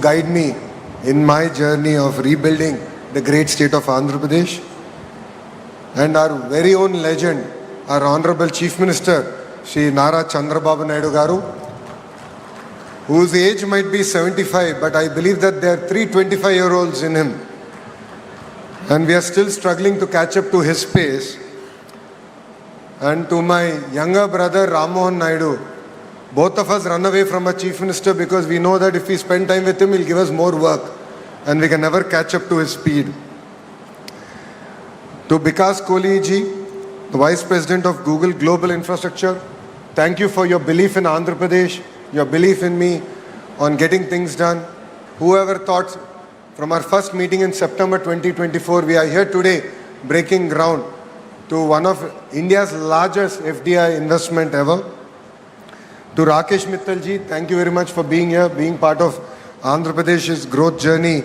guide me in my journey of rebuilding the great state of Andhra Pradesh. And our very own legend, our Honorable Chief Minister, Shri Nara Chandrababu Naidu Garu, whose age might be 75, but I believe that there are 3 25-year-olds in him. And we are still struggling to catch up to his pace. And to my younger brother, Ram Mohan Naidu, both of us run away from a chief minister because we know that if we spend time with him, he'll give us more work and we can never catch up to his speed. To Bikas Kohli ji, the Vice President of Google Global Infrastructure, thank you for your belief in Andhra Pradesh, your belief in me on getting things done. Whoever thought from our first meeting in September 2024, we are here today breaking ground to one of India's largest FDI investment ever. To Rakesh Mittal ji, thank you very much for being here, being part of Andhra Pradesh's growth journey.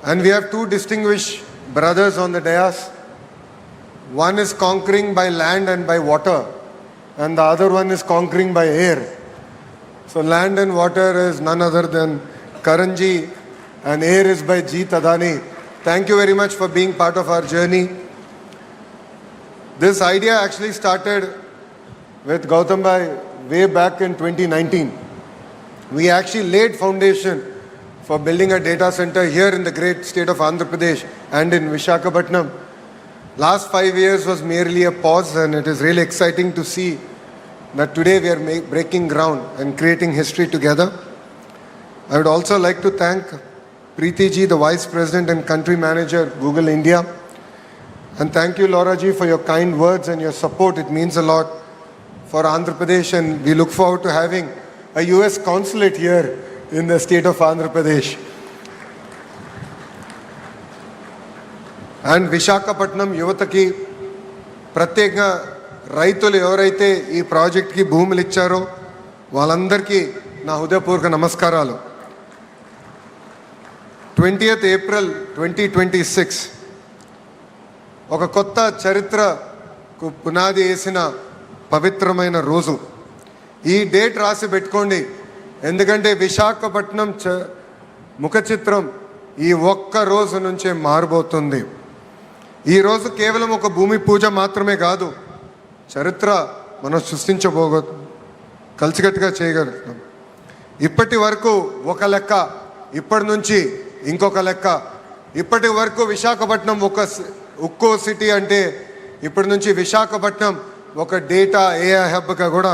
And we have 2 distinguished brothers on the dais. One is conquering by land and by water, and the other one is conquering by air. So land and water is none other than Karan ji, and air is by Jeet Adani. Thank you very much for being part of our journey. This idea actually started with Gautam Bhai way back in 2019. We actually laid foundation for building a data center here in the great state of Andhra Pradesh and in Visakhapatnam. Last 5 years was merely a pause, and it is really exciting to see that today we are breaking ground and creating history together. I would also like to thank Preeti ji, the Vice President and Country Manager, Google India. And thank you, Laura ji, for your kind words and your support. It means a lot for Andhra Pradesh, and we look forward to having a US consulate here in the state of Andhra Pradesh. And Visakhapatnam యువతకి ప్రత్యేకంగా రైతులు ఎవరైతే ఈ ప్రాజెక్ట్కి భూములు ఇచ్చారో వాళ్ళందరికీ నా హృదయపూర్వక నమస్కారాలు. 20th April 2026 ఒక కొత్త చరిత్రకు పునాది వేసిన పవిత్రమైన రోజు. ఈ డేట్ రాసి పెట్టుకోండి, ఎందుకంటే విశాఖపట్నం ముఖ చిత్రం ఈ ఒక్క రోజు నుంచే మారబోతుంది. ఈ రోజు కేవలం ఒక భూమి పూజ మాత్రమే కాదు, చరిత్ర మనం కలిసికట్టుగా చేయగలుగుతాం. ఇప్పటి వరకు ఒక లెక్క, ఇప్పటి నుంచి ఇంకొక లెక్క. ఇప్పటి వరకు విశాఖపట్నం ఒక ఉక్కో సిటీ అంటే ఇప్పటి నుంచి విశాఖపట్నం ఒక డేటా ఏఐ హబ్గా కూడా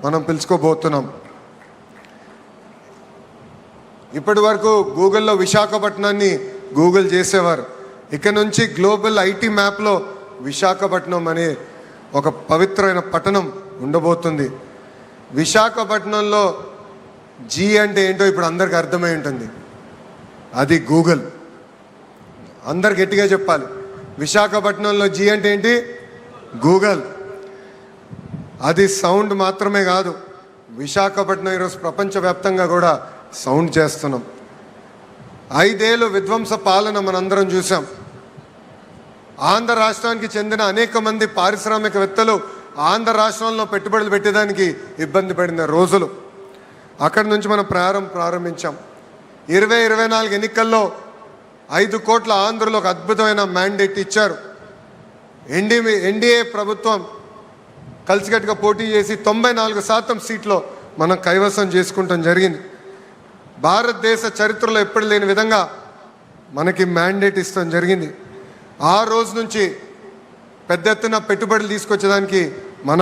మనం పిలుచుకోబోతున్నాం. ఇప్పటి వరకు గూగుల్లో విశాఖపట్నాన్ని గూగుల్ చేసేవారు. ఇక నుంచి గ్లోబల్ ఐటీ మ్యాప్లో విశాఖపట్నం అనే ఒక పవిత్రమైన పట్టణం ఉండబోతుంది. విశాఖపట్నంలో జీ అంటే ఏంటో ఇప్పుడు అందరికి అర్థమై ఉంటుంది, అది గూగుల్. అందరు గట్టిగా చెప్పాలి, విశాఖపట్నంలో జీ అంటే ఏంటి? గూగుల్. అది సౌండ్ మాత్రమే కాదు, విశాఖపట్నం ఈరోజు ప్రపంచవ్యాప్తంగా కూడా సౌండ్ చేస్తున్నాం. 5 ఏళ్ళు విధ్వంస పాలన మనందరం చూసాం. ఆంధ్ర రాష్ట్రానికి చెందిన అనేక మంది పారిశ్రామికవేత్తలు ఆంధ్ర రాష్ట్రంలో పెట్టుబడులు పెట్టేదానికి ఇబ్బంది పడిన రోజులు. అక్కడి నుంచి మనం ప్రారంభించాం. 2024 ఎన్నికల్లో 5 కోట్ల ఆంధ్రులు ఒక అద్భుతమైన మ్యాండేట్ ఇచ్చారు. ఎన్డీఏ ప్రభుత్వం కలిసికట్టుగా పోటీ చేసి 94% సీట్లో మనం కైవసం చేసుకుంటాం జరిగింది. భారతదేశ చరిత్రలో ఎప్పుడు లేని విధంగా మనకి మ్యాండేట్ ఇస్తాం జరిగింది. ఆ రోజు నుంచి పెద్ద ఎత్తున పెట్టుబడులు తీసుకొచ్చేదానికి మన